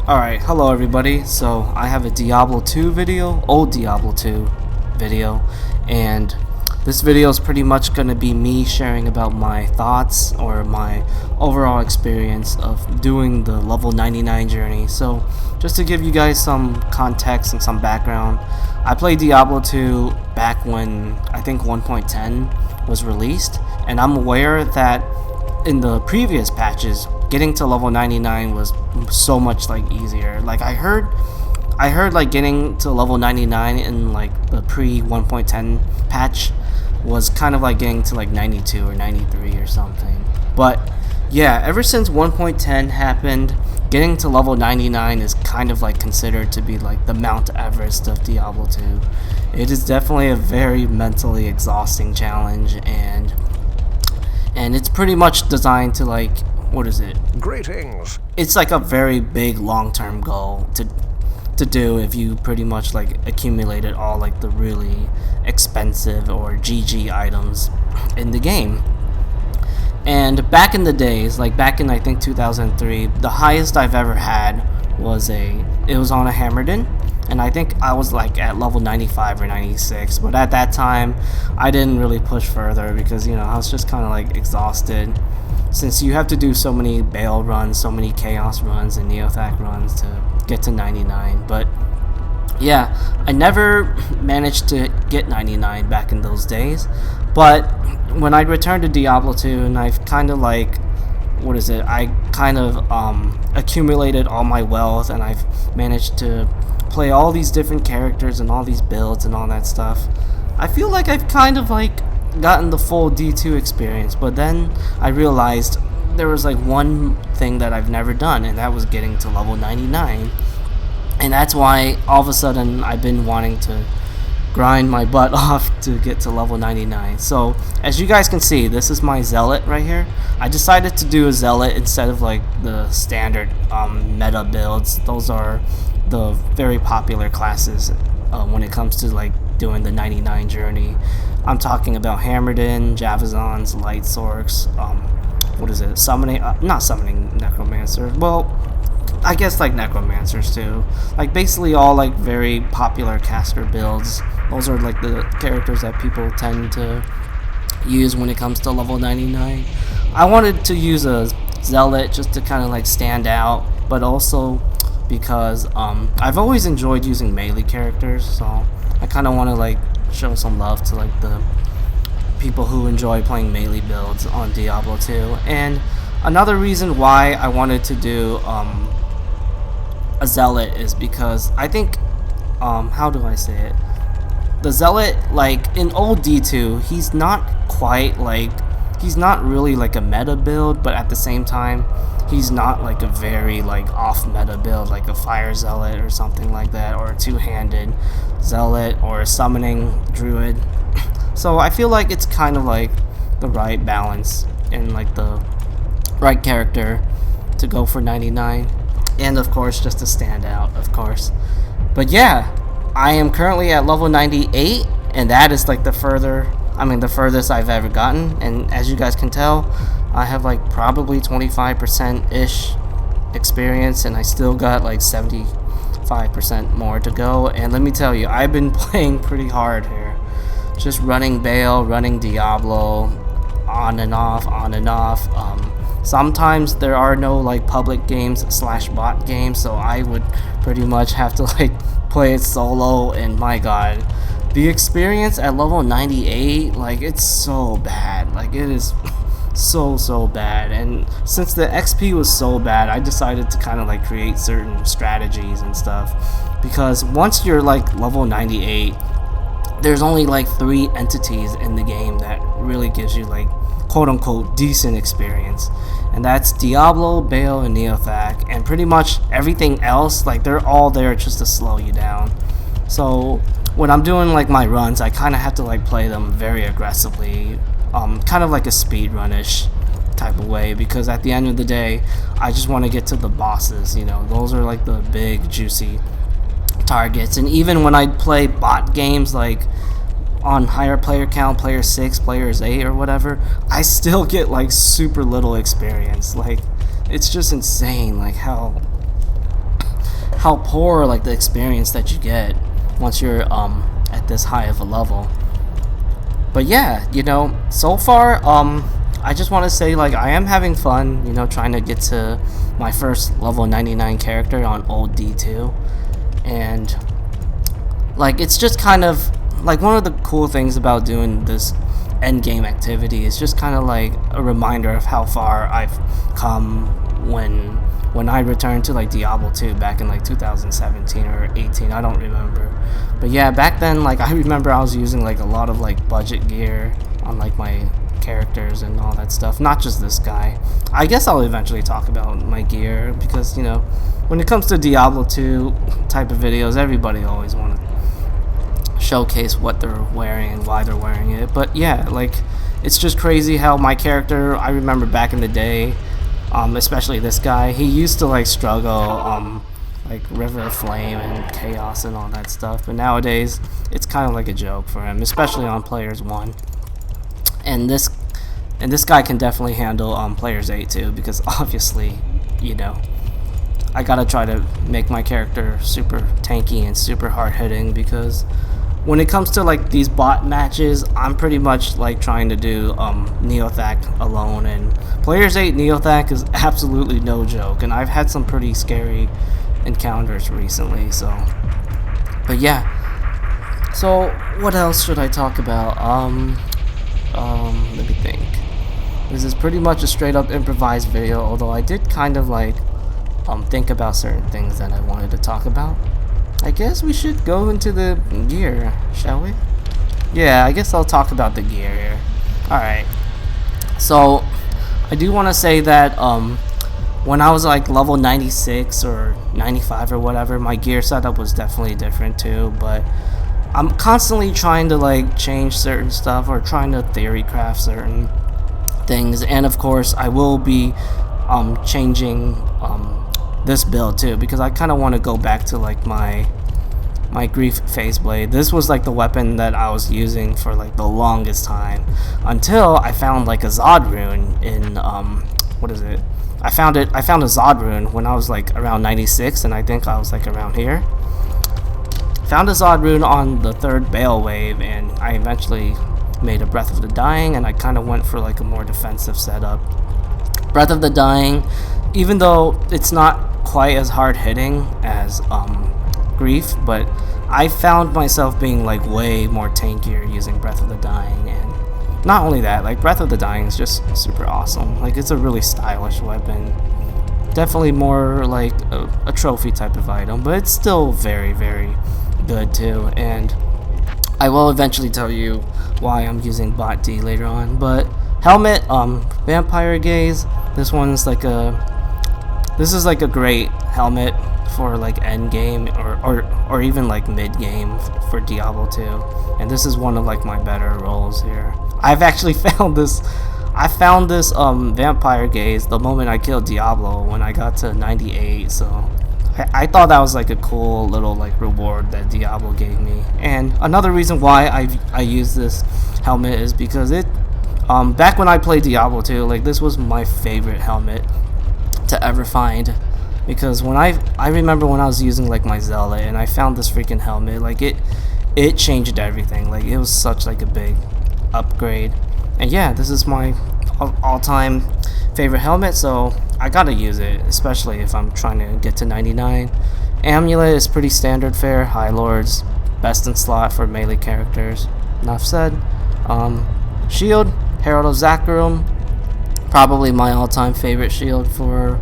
Alright, hello everybody. So I have a Diablo 2 video, old Diablo 2 video, and this video is pretty much going to be me sharing about my thoughts or my overall experience of doing the level 99 journey. So just to give you guys some context and some background, I played Diablo 2 back when I think 1.10 was released, and I'm aware that in the previous patches getting to level 99 was so much like easier. Like I heard like getting to level 99 in like the pre 1.10 patch was kind of like getting to like 92 or 93 or something. But yeah, ever since 1.10 happened, getting to level 99 is kind of like considered to be like the Mount Everest of Diablo 2. It is definitely a very mentally exhausting challenge, and it's pretty much designed to like, what is it? Greetings. It's like a very big long-term goal to do if you pretty much like accumulated all like the really expensive or GG items in the game. And back in the days, like back in I think 2003, the highest I've ever had was it was on a Hammerden, and I think I was like at level 95 or 96, but at that time I didn't really push further because, you know, I was just kind of like exhausted, since you have to do so many Baal runs, so many Chaos runs and Neothak runs to get to 99. But yeah, I never managed to get 99 back in those days. But when I returned to Diablo 2 and I've kind of like, I kind of accumulated all my wealth, and I've managed to play all these different characters and all these builds and all that stuff, I feel like I've kind of like gotten the full D2 experience. But then I realized there was like one thing that I've never done, and that was getting to level 99. And that's why all of a sudden I've been wanting to grind my butt off to get to level 99. So as you guys can see, this is my Zealot right here. I decided to do a Zealot instead of like the standard meta builds. Those are the very popular classes when it comes to like doing the 99 journey. I'm talking about Hammerden, Javazons, Light Sorks, summoning, not summoning Necromancer, well, I guess like Necromancers too. Like basically all like very popular caster builds. Those are like the characters that people tend to use when it comes to level 99. I wanted to use a Zealot just to kind of like stand out, but also because I've always enjoyed using melee characters, so I kind of want to like show some love to like the people who enjoy playing melee builds on Diablo 2. And another reason why I wanted to do a Zealot is because I think, how do I say it? The Zealot, like in old D2, he's not really like a meta build, but at the same time, he's not like a very like off meta build like a Fire Zealot or something like that, or a two-handed Zealot or a summoning Druid. So I feel like it's kind of like the right balance and like the right character to go for 99, and of course just to stand out, of course. But yeah, I am currently at level 98, and that is like the furthest I've ever gotten. And as you guys can tell, I have like probably 25% ish experience, and I still got like 75% more to go. And let me tell you, I've been playing pretty hard here, just running Baal, running Diablo, on and off. Sometimes there are no like public games / bot games, so I would pretty much have to like play it solo, and my god, the experience at level 98, like it's so bad. Like it is so bad. And since the XP was so bad, I decided to kind of like create certain strategies and stuff, because once you're like level 98, there's only like 3 entities in the game that really gives you like quote-unquote decent experience, and that's Diablo, Baal, and Neothak. And pretty much everything else, like they're all there just to slow you down. So when I'm doing like my runs, I kind of have to like play them very aggressively, kind of like a speedrun-ish type of way, because at the end of the day, I just want to get to the bosses. You know, those are like the big juicy targets. And even when I play bot games like on higher player count, player 6, players 8 or whatever, I still get like super little experience. Like it's just insane like how how poor like the experience that you get once you're at this high of a level. But yeah, you know, so far I just want to say like I am having fun, you know, trying to get to my first level 99 character on old D2. And like it's just kind of like one of the cool things about doing this end game activity is just kind of like a reminder of how far I've come when I returned to like Diablo 2 back in like 2017 or 18, I don't remember. But yeah, back then like I remember I was using like a lot of like budget gear on like my characters and all that stuff, not just this guy. I guess I'll eventually talk about my gear because, you know, when it comes to Diablo 2 type of videos, everybody always wants to showcase what they're wearing and why they're wearing it. But yeah, like it's just crazy how my character, I remember back in the day, especially this guy, he used to like struggle like River of Flame and Chaos and all that stuff, but nowadays it's kind of like a joke for him, especially on Players 1. And this guy can definitely handle Players 8 too, because obviously, you know, I gotta try to make my character super tanky and super hard hitting, because when it comes to like these bot matches, I'm pretty much like trying to do Neothac alone, and Players 8 Neothac is absolutely no joke, and I've had some pretty scary encounters recently. So, but yeah, so what else should I talk about? Let me think. This is pretty much a straight up improvised video, although I did kind of like think about certain things that I wanted to talk about. I guess we should go into the gear, shall we? Yeah, I guess I'll talk about the gear here. Alright, so I do want to say that when I was like level 96 or 95 or whatever, my gear setup was definitely different too, but I'm constantly trying to like change certain stuff or trying to theory craft certain things, and of course I will be changing this build too, because I kind of want to go back to like my Grief Phase Blade. This was like the weapon that I was using for like the longest time until I found like a Zod rune in what is it? I found a Zod rune when I was like around 96, and I think I was like around here. Found a Zod rune on the 3rd Bale wave, and I eventually made a Breath of the Dying, and I kind of went for like a more defensive setup. Breath of the Dying, even though it's not quite as hard hitting as Grief, but I found myself being like way more tankier using Breath of the Dying. And not only that, like Breath of the Dying is just super awesome. Like it's a really stylish weapon, definitely more like a trophy type of item, but it's still very, very good too. And I will eventually tell you why I'm using Bot D later on. But helmet, Vampire Gaze, this is like a great helmet for like end game or even like mid game for Diablo 2, and this is one of like my better roles here. I've actually found this Vampire Gaze the moment I killed Diablo when I got to 98, so I thought that was like a cool little like reward that Diablo gave me. And another reason why I use this helmet is because it back when I played Diablo 2, like this was my favorite helmet to ever find, because when I remember when I was using like my Zealot and I found this freaking helmet, like it changed everything. Like it was such like a big upgrade. And yeah, this is my all-time favorite helmet, so I gotta use it, especially if I'm trying to get to 99. Amulet is pretty standard fare. High Lords, best in slot for melee characters. Enough said. Shield, Herald of Zakarum, probably my all-time favorite shield for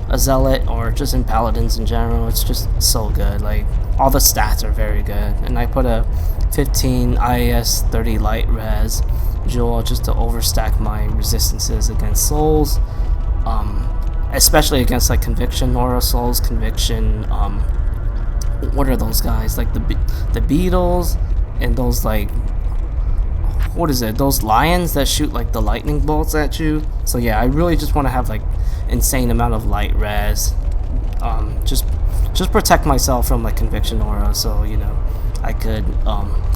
a Zealot or just in Paladins in general. It's just so good. Like all the stats are very good, and I put a 15 IAS 30 light res jewel just to overstack my resistances against souls, especially against like Conviction Aura Souls, Conviction, what are those guys, like the beetles and those like, what is it, those lions that shoot like the lightning bolts at you. So yeah, I really just want to have like insane amount of light res, just protect myself from like Conviction Aura, so you know I could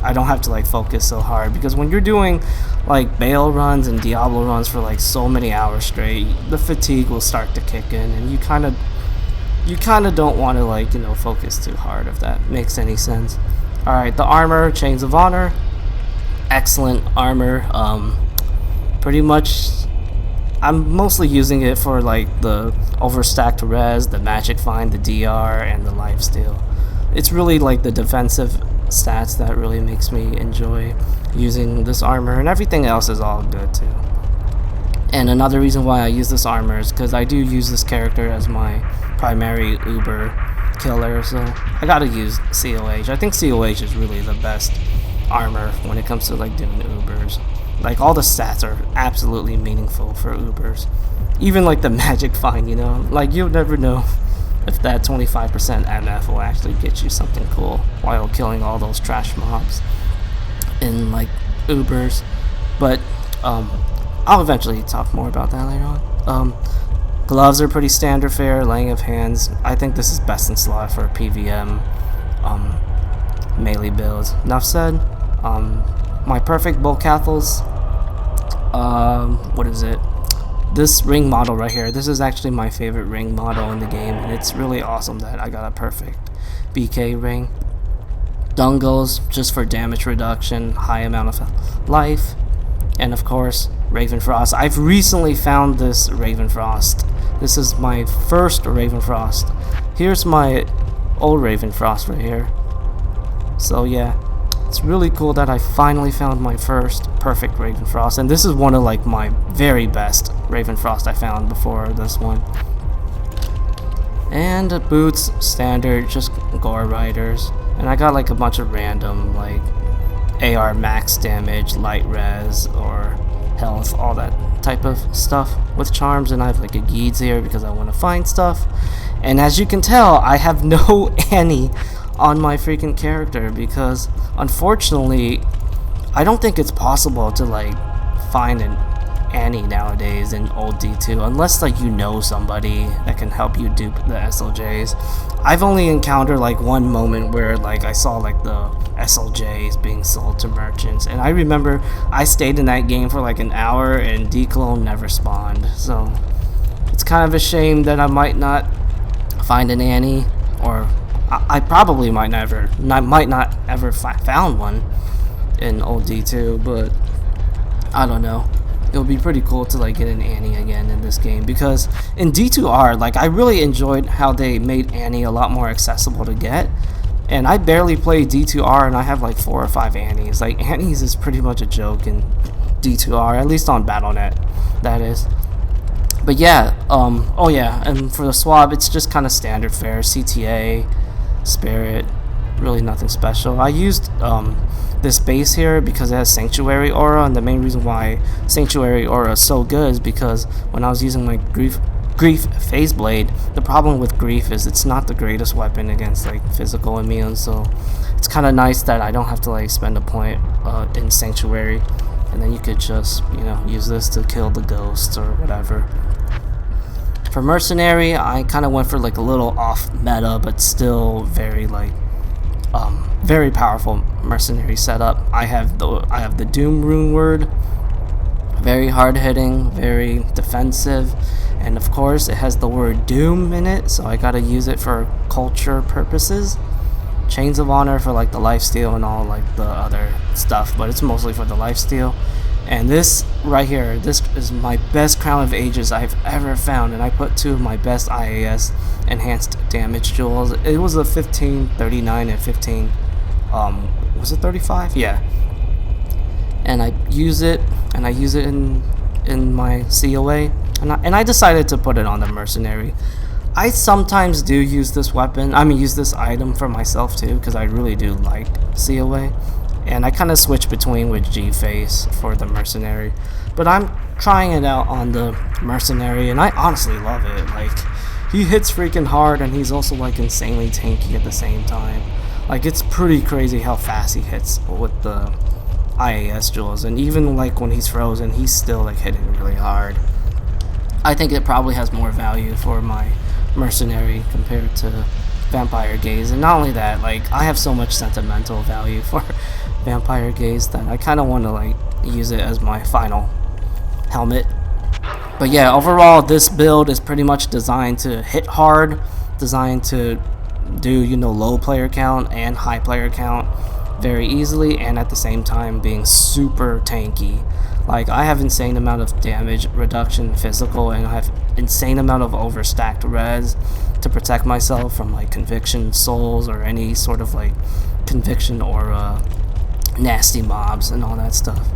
I don't have to like focus so hard, because when you're doing like Bale runs and Diablo runs for like so many hours straight, the fatigue will start to kick in, and you you kind of don't want to like, you know, focus too hard, if that makes any sense. Alright, the armor, Chains of Honor, excellent armor. Pretty much I'm mostly using it for like the overstacked res, the magic find, the DR, and the lifesteal. It's really like the defensive stats that really makes me enjoy using this armor, and everything else is all good too. And another reason why I use this armor is because I do use this character as my primary Uber killer, so I gotta use COH. I think COH is really the best armor when it comes to like doing Ubers. Like, all the stats are absolutely meaningful for Ubers. Even like the magic find, you know? Like, you'll never know if that 25% MF will actually get you something cool while killing all those trash mobs in like Ubers. But I'll eventually talk more about that later on. Gloves are pretty standard fare, laying of hands. I think this is best in slot for PVM melee builds. Enough said. My perfect bulk cathals, what is it? This ring model right here, this is actually my favorite ring model in the game, and it's really awesome that I got a perfect BK ring. Dungles, just for damage reduction, high amount of life, and of course, Ravenfrost. I've recently found this Ravenfrost. This is my first Ravenfrost. Here's my old Ravenfrost right here. So yeah. It's really cool that I finally found my first perfect Ravenfrost, and this is one of like my very best Ravenfrost I found before this one. And boots, standard, just gore riders, and I got like a bunch of random like AR max damage, light res, or health, all that type of stuff with charms. And I have like a Geeds here because I want to find stuff, and as you can tell, I have no Annie on my freaking character because unfortunately I don't think it's possible to like find an Annie nowadays in old D2 unless like you know somebody that can help you dupe the SLJs. I've only encountered like one moment where like I saw like the SLJs being sold to merchants, and I remember I stayed in that game for like an hour and D-clone never spawned, so it's kind of a shame that I might not find an Annie, or I probably might not ever found one in old D2, but I don't know. It would be pretty cool to like get an Annie again in this game, because in D2R, like, I really enjoyed how they made Annie a lot more accessible to get, and I barely play D2R and I have like 4 or 5 Annies. Like, Annies is pretty much a joke in D2R, at least on Battle.net, that is. But yeah, oh yeah, and for the swab, it's just kind of standard fare, CTA, Spirit, really nothing special. I used this base here because it has Sanctuary Aura, and the main reason why Sanctuary Aura is so good is because when I was using my Grief Phase Blade, the problem with Grief is it's not the greatest weapon against like physical immunes, so it's kind of nice that I don't have to like spend a point in Sanctuary, and then you could just, you know, use this to kill the ghosts or whatever. For Mercenary, I kind of went for like a little off meta, but still very like very powerful Mercenary setup. I have the Doom rune word, very hard hitting, very defensive, and of course it has the word Doom in it, so I gotta use it for culture purposes. Chains of Honor for like the lifesteal and all like the other stuff, but it's mostly for the lifesteal. And this right here, this is my best Crown of Ages I've ever found, and I put 2 of my best IAS enhanced damage jewels. It was a 15, 39, and 15, was it 35? Yeah. And I use it in my COA, and I decided to put it on the Mercenary. I sometimes do use this weapon, use this item for myself too, because I really do like COA. And I kind of switch between with G-Face for the Mercenary, but I'm trying it out on the Mercenary, and I honestly love it. Like, he hits freaking hard, and he's also like insanely tanky at the same time. Like, it's pretty crazy how fast he hits with the IAS jewels, and even like when he's frozen, he's still like hitting really hard. I think it probably has more value for my Mercenary compared to Vampire Gaze, and not only that, like, I have so much sentimental value for Vampire Gaze that I kind of want to like use it as my final helmet. But yeah, overall this build is pretty much designed to hit hard, designed to do, you know, low player count and high player count very easily, and at the same time being super tanky. Like, I have insane amount of damage reduction physical, and I have insane amount of overstacked res to protect myself from like conviction souls or any sort of like conviction or nasty mobs and all that stuff.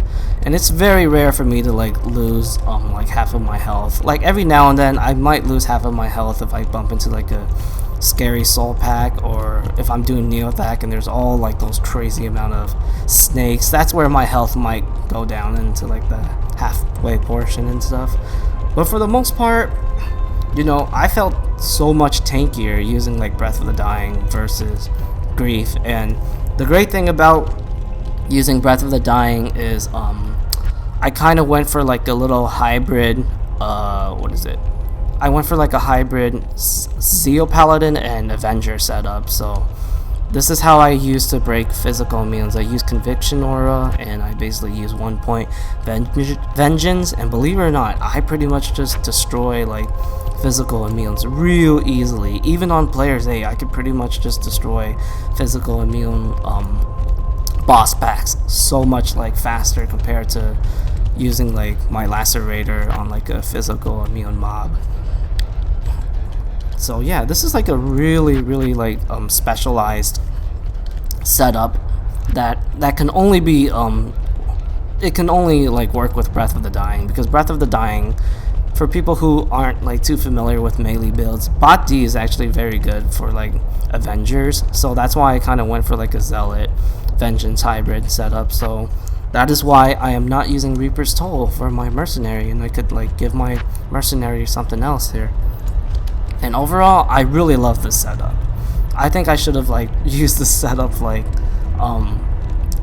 And it's very rare for me to like lose like half of my health. Like, every now and then I might lose half of my health if I bump into like a scary soul pack, or if I'm doing Neothak and there's all like those crazy amount of snakes. That's where my health might go down into like the halfway portion and stuff. But for the most part, you know, I felt so much tankier using like Breath of the Dying versus Grief. And the great thing about using Breath of the Dying is I kind of went for like a little hybrid I went for like a hybrid Zeo Paladin and Avenger setup. So this is how I used to break physical immunes. I use Conviction Aura, and I basically use 1 point Vengeance, and believe it or not, I pretty much just destroy like physical immunes real easily. Even on Players A, I could pretty much just destroy physical immune boss packs so much like faster compared to using like my Lacerator on like a physical immune mob. So yeah, this is like a really like specialized setup that can only be it can only like work with Breath of the Dying, because Breath of the Dying, for people who aren't like too familiar with melee builds, bot D is actually very good for like Avengers. So that's why I kind of went for like a Zealot Vengeance hybrid setup. So that is why I am not using Reaper's Toll for my mercenary, and I could like give my mercenary something else here. And overall, I really love this setup. I think I should have like used this setup like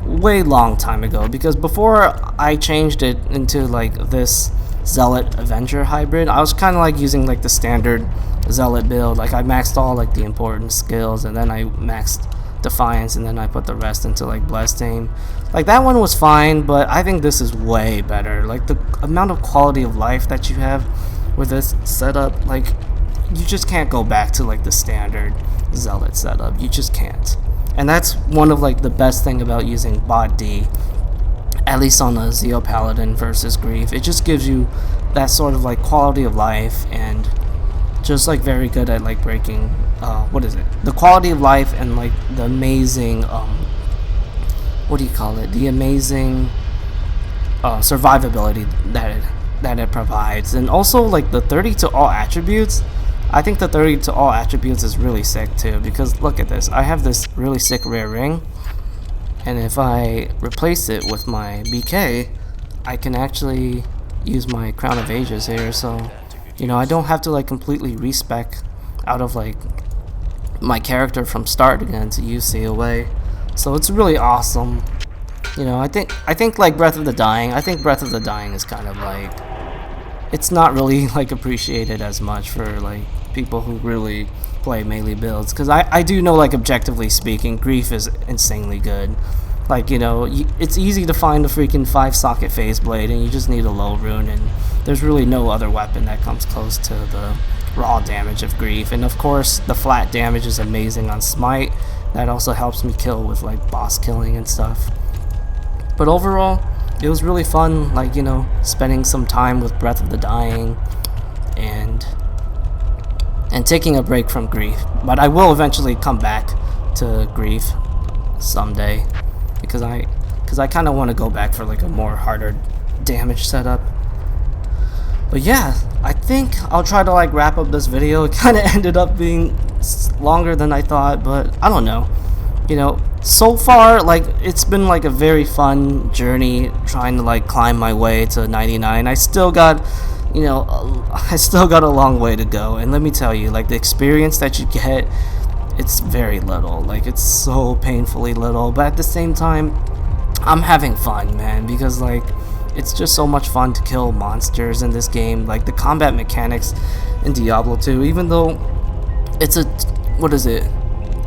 way long time ago, because before I changed it into like this Zealot Avenger hybrid, I was kind of like using like the standard Zealot build. Like, I maxed all like the important skills, and then I maxed Defiance, and then I put the rest into like Blessed Aim. Like, that one was fine, but I think this is way better. Like, the amount of quality of life that you have with this setup, like, you just can't go back to like the standard Zealot setup. You just can't. And that's one of like the best thing about using bot D, at least on a Zeo Paladin versus Grief. It just gives you that sort of like quality of life, and just like very good at like breaking the quality of life, and like the amazing the amazing survivability that it provides. And also like the 30 to all attributes. I think the 30 to all attributes is really sick too, because look at this. I have this really sick rare ring, and if I replace it with my BK, I can actually use my Crown of Ages here. So, you know, I don't have to like completely respec out of like my character from start again to use COA. So it's really awesome. You know, I think like Breath of the Dying, I think Breath of the Dying is kind of like, it's not really like appreciated as much for like people who really play melee builds, because I do know, like, objectively speaking, Grief is insanely good. Like, you know, it's easy to find a freaking 5-socket phase blade, and you just need a low rune, and there's really no other weapon that comes close to the raw damage of Grief. And of course, the flat damage is amazing on Smite. That also helps me kill with like boss killing and stuff. But overall, it was really fun, like, you know, spending some time with Breath of the Dying and taking a break from Grief. But I will eventually come back to Grief someday, because I kind of want to go back for like a more harder damage setup. But yeah, I think I'll try to like wrap up this video. It kind of ended up being longer than I thought, but I don't know. You know, so far, like, it's been like a very fun journey trying to like climb my way to 99. I still got, you know, a long way to go. And let me tell you, like, the experience that you get, it's very little. Like, it's so painfully little. But at the same time, I'm having fun, man, because like, it's just so much fun to kill monsters in this game. Like, the combat mechanics in Diablo 2, even though it's a,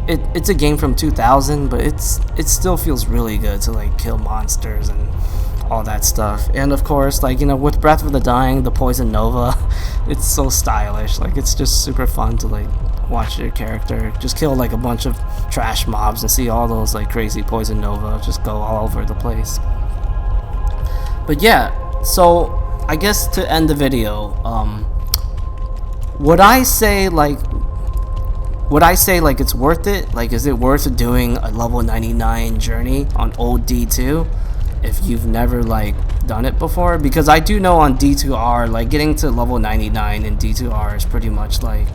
it's a game from 2000, but it still feels really good to like kill monsters and all that stuff. And of course, like, you know, with Breath of the Dying, the Poison Nova, it's so stylish. Like, it's just super fun to like watch your character just kill like a bunch of trash mobs and see all those like crazy poison nova just go all over the place. But yeah, so I guess to end the video, would I say like it's worth it? Like, is it worth doing a level 99 journey on old D2 if you've never like done it before? Because I do know on D2R, like getting to level 99 in D2R is pretty much like,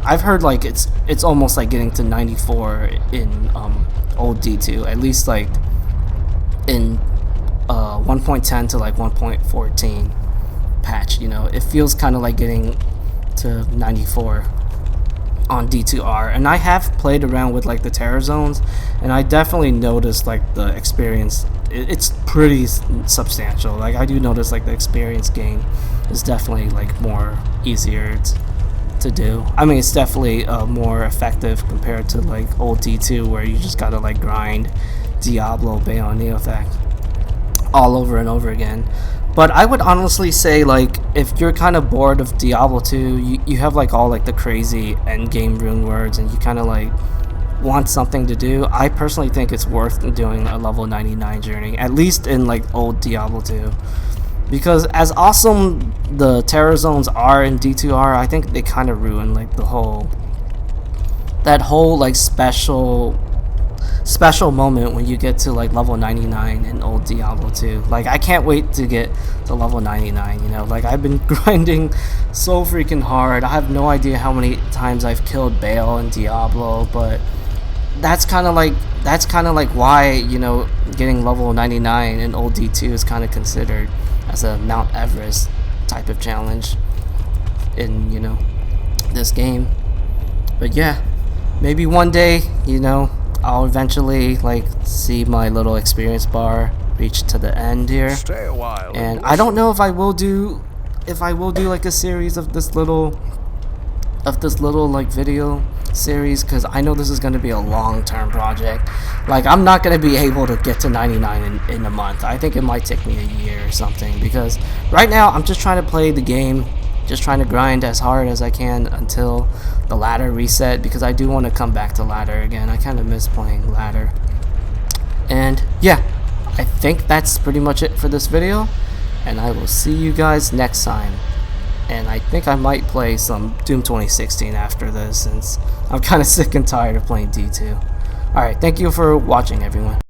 I've heard like it's almost like getting to 94 in old D2, at least like in 1.10 to like 1.14 patch. You know, it feels kind of like getting to 94 on D2R, and I have played around with like the terror zones, and I definitely noticed like the experience, it's pretty substantial. Like I do notice like the experience gain is definitely like more easier to do. I mean, it's definitely more effective compared to like old D2 where you just gotta like grind Diablo, Bayon, Neophax all over and over again. But I would honestly say, like, if you're kind of bored of Diablo 2, you have like all like the crazy end game rune words, and you kind of like want something to do, I personally think it's worth doing a level 99 journey, at least in like old Diablo 2. Because as awesome the terror zones are in D2R, I think they kind of ruin like the whole like special moment when you get to like level 99 in old Diablo 2. Like I can't wait to get to level 99, you know. Like I've been grinding so freaking hard. I have no idea how many times I've killed Baal in Diablo, but that's kind of like why, you know, getting level 99 in old D2 is kind of considered as a Mount Everest type of challenge in, you know, this game. But yeah, maybe one day, you know, I'll eventually like see my little experience bar reach to the end here. Stay a while. And I don't know if I will do like a series of this little like video series, because I know this is going to be a long-term project. Like I'm not going to be able to get to 99 in a month. I think it might take me a year or something, because right now I'm just trying to play the game, just trying to grind as hard as I can until the ladder reset, because I do want to come back to ladder again. I kind of miss playing ladder. And yeah, I think that's pretty much it for this video, and I will see you guys next time. And I think I might play some Doom 2016 after this, since I'm kind of sick and tired of playing D2. Alright, thank you for watching, everyone.